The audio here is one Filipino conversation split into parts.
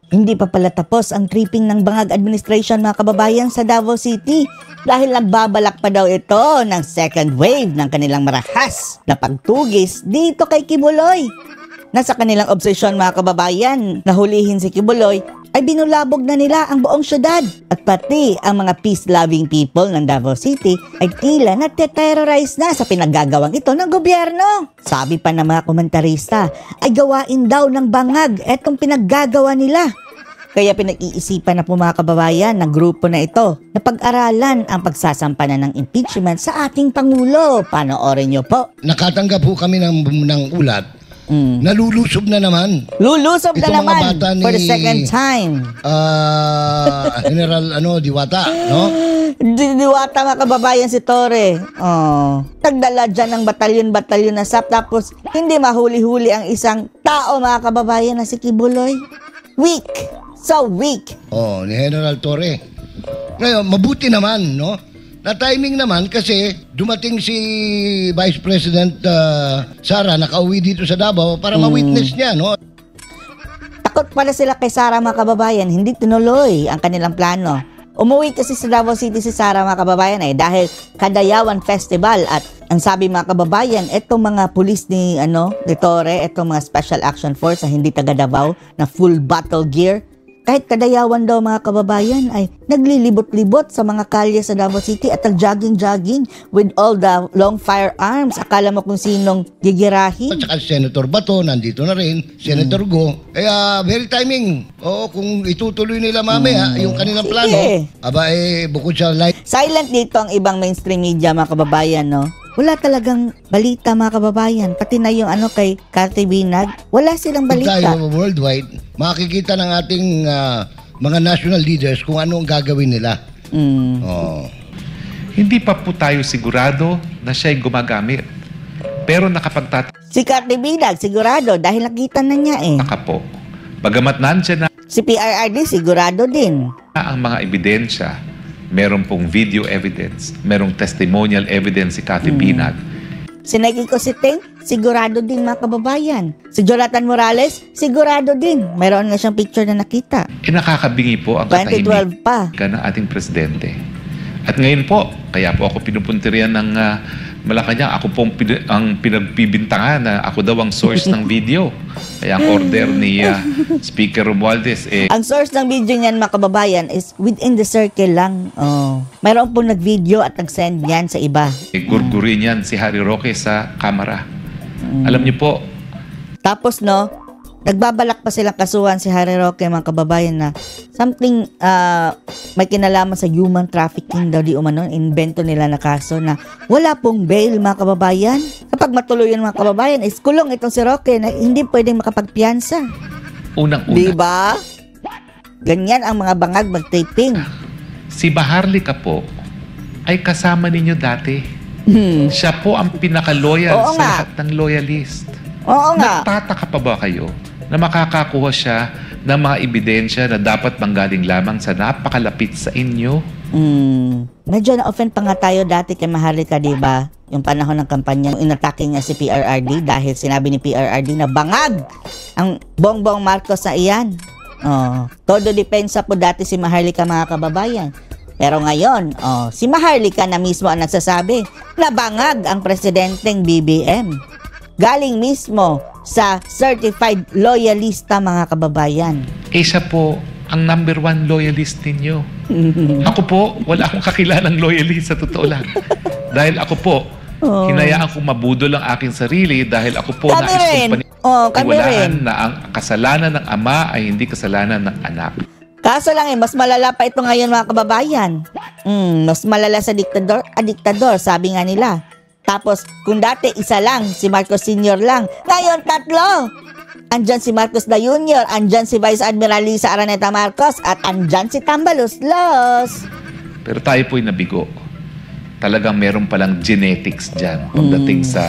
Hindi pa pala tapos ang tripping ng bangag administration mga kababayan sa Davao City dahil nagbabalak pa daw ito ng second wave ng kanilang marahas na pagtugis dito kay Kibuloy. Nasa kanilang obsesyon mga kababayan na hulihin si Kibuloy ay binulabog na nila ang buong syudad at pati ang mga peace-loving people ng Davao City ay tila nate-terrorize na sa pinaggagawang ito ng gobyerno. Sabi pa ng mga komentarista ay gawain daw ng bangag etong pinaggagawa nila. Kaya pinag-iisipan na po mga kababayan ng grupo na ito na pag-aralan ang pagsasampanan ng impeachment sa ating Pangulo. Panoorin nyo po. Nakatanggap po kami ng ulat. Nalulusob na naman. Lulusob na naman for the second time. General Diwata, no? Diwata mga kababayan si Torre. Nagdala dyan ng batalyon-batalyon na SAP tapos hindi mahuli-huli ang isang tao mga kababayan na si Kibuloy. Weak. So weak. Ni General Torre. Ngayon, mabuti naman, no? Na timing naman kasi dumating si Vice President Sara nakauwi dito sa Davao para ma-witness niya, no? Takot pala sila kay Sara mga kababayan, hindi tinuloy ang kanilang plano. Umuwi kasi sa Davao City si Sara mga kababayan dahil Kadayawan Festival at ang sabi mga kababayan, etong mga pulis ni Torre, etong mga Special Action Force na hindi taga Davao na full battle gear. Kahit Kadayawan daw mga kababayan ay naglilibot-libot sa mga kalye sa Davao City at nag-jogging-jogging with all the long firearms. Akala mo kung sinong gigirahin. At saka Senator Bato, nandito na rin. Senator Go. Kaya very timing. Kung itutuloy nila mamaya yung kanilang plano. Bukod sa light. Silent dito ang ibang mainstream media mga kababayan, no? Wala talagang balita mga kababayan. Pati na yung kay Cathy Binag, wala silang balita. Tayo worldwide, makikita ng ating mga national leaders kung ano ang gagawin nila. Hindi pa po tayo sigurado na siya'y gumagamit. Pero si Cathy Binag, sigurado dahil nakita na niya po. Bagamat nandiyan na si PRRD, sigurado din. Ang mga ebidensya, meron pong video evidence, merong testimonial evidence si Cathy Binag. Si Nike Cositing, sigurado din mga kababayan. Si Jonathan Morales, sigurado din. Meron nga siyang picture na nakita. Nakakabingi po ang 2012 pa ng ating presidente. At ngayon po, kaya po ako pinupuntirian ng Malacanang. Ako pong ang pinagbibintangan na ako daw ang source ng video. Kaya ang order ni Speaker Romualdez ang source ng video niyan mga kababayan is within the circle lang. Mayroon pong nag-video at nag-send yan sa iba. Gurgurin yan si Harry Roque sa kamera. Alam niyo po. Tapos nagbabalak pa silang kasuhan si Harry Roque mga kababayan na something may kinalaman sa human trafficking daw di umano. Invento nila na kaso na wala pong bail mga kababayan. Kapag matuluyan mga kababayan is kulong itong si Roque na hindi pwedeng makapagpiyansa. Unang-una. Diba? Ganyan ang mga bangag mag-taping. Si Maharlika po ay kasama ninyo dati. Siya po ang pinaka-loyal sa lahat ng loyalist. Oo nga. Nagtataka pa ba kayo na makakakuha siya ng mga ebidensya na dapat manggaling lamang sa napakalapit sa inyo? Medyo na-offend pa nga tayo dati kay Maharlika, diba? Yung panahon ng kampanya, inatake niya si PRRD dahil sinabi ni PRRD na bangag ang Bongbong Marcos na iyan. Todo depensa po dati si Maharlika mga kababayan. Pero ngayon, si Maharlika na mismo ang nagsasabi na bangag ang presidenteng BBM. Galing mismo sa certified loyalista mga kababayan. Siya po ang #1 loyalist ninyo. Ako po, wala akong kakilalang loyalist sa totoo lang. Dahil ako po, hinayaan kong mabudol ang aking sarili dahil ako po nais kong paniwalaan na ang kasalanan ng ama ay hindi kasalanan ng anak. Kaso lang mas malala pa ito ngayon mga kababayan. Mas malala sa diktador, sabi nga nila. Tapos, kung dati isa lang, si Marcos Sr. lang, ngayon 3. Andyan si Marcos na Jr., andyan si Vice Admiral Lisa Araneta Marcos, at andyan si Tambaluslos. Pero tayo po'y nabigo. Talagang meron palang genetics dyan pagdating sa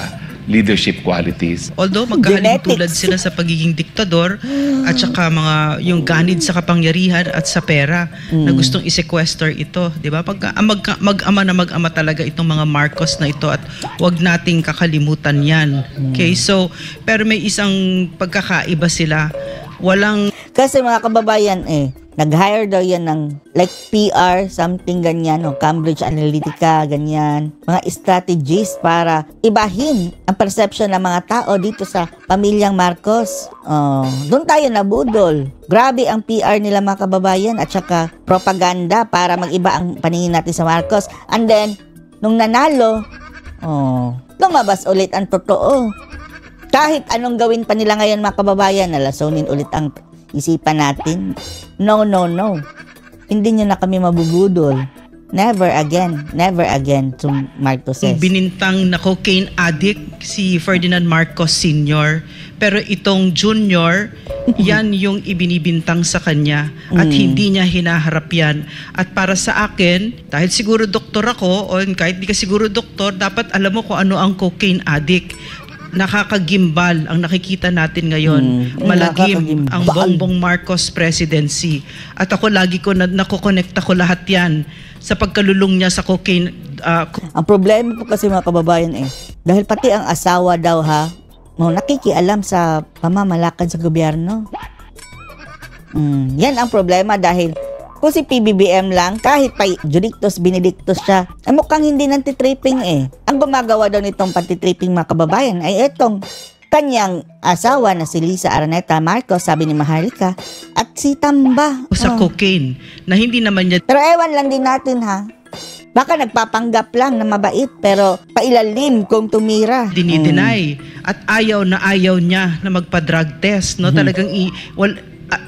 leadership qualities. Although magkahalintulad sila sa pagiging diktador at saka yung ganid sa kapangyarihan at sa pera na gustong i-sequester ito, 'di ba? Pag mag-ama talaga itong mga Marcos na ito at wag nating kakalimutan 'yan. Okay? So, pero may isang pagkakaiba sila. walang Kasi mga kababayan nag-hire daw yan ng like PR, something ganyan, o Cambridge Analytica, ganyan. Mga strategies para ibahin ang perception ng mga tao dito sa pamilyang Marcos. Doon tayo nabudol. Grabe ang PR nila mga kababayan at saka propaganda para mag-iba ang paningin natin sa Marcos. And then, nung nanalo, lumabas ulit ang totoo. Kahit anong gawin pa nila ngayon mga kababayan, nalasonin ulit ang isipan natin. No. Hindi nyo na kami mabubudol. Never again to Marcoses. binintang na cocaine addict si Ferdinand Marcos Sr. Pero itong junior, yan yung ibinibintang sa kanya at hindi niya hinaharap yan. At para sa akin, dahil siguro doktor ako, o kahit di ka siguro doktor, dapat alam mo kung ano ang cocaine addict. Nakakagimbal ang nakikita natin ngayon. Malagim ang Bongbong Marcos presidency. At ako lagi ko nakokonekta ko lahat yan sa pagkalulong niya sa cocaine. Ang problema po kasi mga kababayan dahil pati ang asawa daw nakikialam sa pamamalakad sa gobyerno. Yan ang problema dahil kung si PBBM lang, kahit pa Judictus Benedictus siya, mukhang hindi nantitripping Ang gumagawa daw nitong pantitripping mga kababayan ay itong kanyang asawa na si Lisa Araneta Marcos, sabi ni Maharlika, at si Tamba. Sa cocaine, na hindi naman niya Pero ewan lang din natin baka nagpapanggap lang na mabait pero pailalim kung tumira. dinideny. At ayaw niya na magpa-drug test. No? Talagang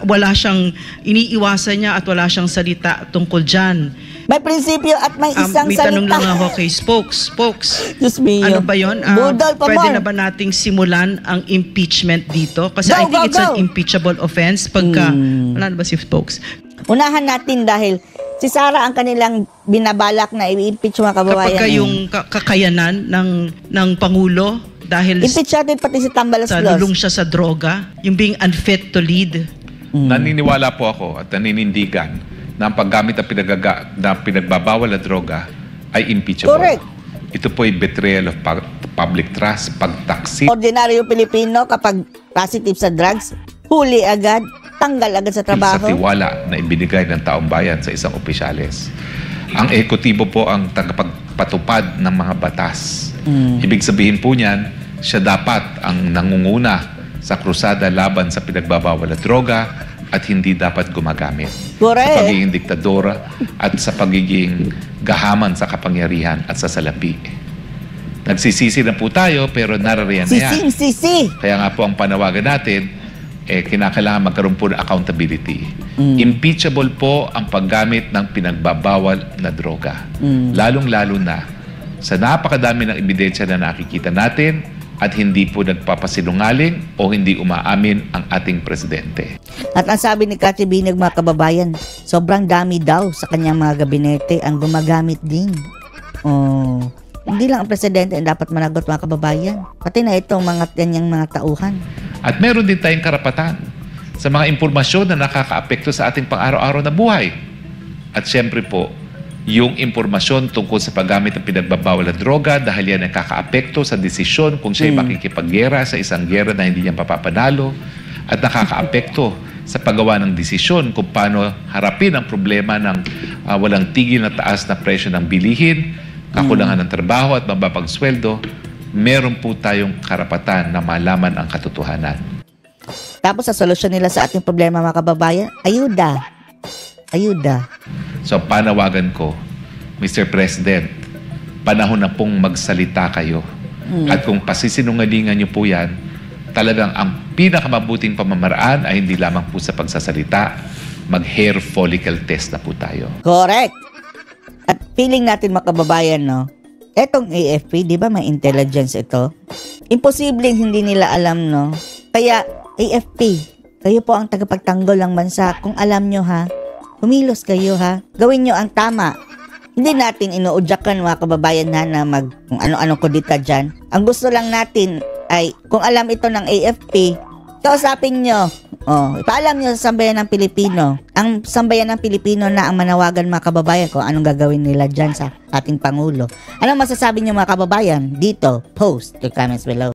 wala siyang iniiwasan niya at wala siyang salita tungkol dyan. May prinsipyo at may isang may salita. tanong lang ako kay Spokes. Diyos mio. Ano ba yun? Budol pa Pwede more. na ba nating simulan ang impeachment dito? Kasi Go, I think go, it's go. an impeachable offense pagka, wala na ba si Spokes? Unahan natin dahil si Sara ang kanilang binabalak na i-impeach mga kababayan. Kapag yung kakayanan ng Pangulo dahil impeach natin pati si Tambalas sa Los. lulong siya sa droga, yung being unfit to lead. Naniniwala po ako at naninindigan na ang paggamit ng pinagbabawal na droga ay impeachable. Correct. Ito po ay betrayal of public trust, pagtaksil Ordinaryo Pilipino kapag positive sa drugs, huli agad, tanggal agad sa sa trabaho. tiwala na ibinigay ng taong bayan sa isang opisyales. Ang ekotibo po ang tagapagpatupad ng mga batas. Ibig sabihin po niyan, siya dapat ang nangunguna sa krusada laban sa pinagbabawal na droga at hindi dapat gumagamit. Correct. Sa pagiging diktadora at sa pagiging gahaman sa kapangyarihan at sa salapi. Nagsisisi na po tayo pero narariyan na yan. Sisi. Kaya nga po ang panawagan natin, kinakailangan magkaroon po ng accountability. Impeachable po ang paggamit ng pinagbabawal na droga. Lalong-lalo na sa napakadami ng ebidensya na nakikita natin at hindi po nagpapasinungaling o hindi umaamin ang ating presidente. At ang sabi ni Cathy Binag mga kababayan, sobrang dami daw sa kanyang mga gabinete ang gumagamit din. Hindi lang ang presidente ang dapat managot mga kababayan. Pati na itong mga kanyang mga tauhan. At meron din tayong karapatan sa mga impormasyon na nakakaapekto sa ating pang-araw-araw na buhay. At syempre po, yung impormasyon tungkol sa paggamit ng pinagbabawal na droga dahil yan ay kakaapekto sa desisyon kung siya'y makikipaggera sa isang gera na hindi niya papapanalo at nakakaapekto sa paggawa ng desisyon kung paano harapin ang problema ng walang tigil na taas na presyo ng bilihin, kakulangan ng trabaho at mababang sweldo, meron po tayong karapatan na malaman ang katotohanan. Tapos sa solusyon nila sa ating problema mga kababayan, ayuda. So panawagan ko, Mr. President, panahon na pong magsalita kayo. At kung pasisinungalingan niyo po yan, talagang ang pinakamabuting pamamaraan ay hindi lamang po sa pagsasalita, mag-hair follicle test na po tayo. Correct. At feeling natin mga kababayan, etong AFP, di ba may intelligence ito? Imposibleng hindi nila alam, Kaya AFP, kayo po ang tagapagtanggol ng bansa. Kung alam nyo humilos kayo gawin nyo ang tama. Hindi natin inuudyakan mga kababayan na kung ano-ano kudita dyan. Ang gusto lang natin ay kung alam ito ng AFP, kausapin nyo. Ipaalam nyo sa sambayan ng Pilipino. Ang sambayan ng Pilipino na ang manawagan mga kababayan kung anong gagawin nila dyan sa ating Pangulo. Anong masasabi nyo mga kababayan? Dito, post your comments below.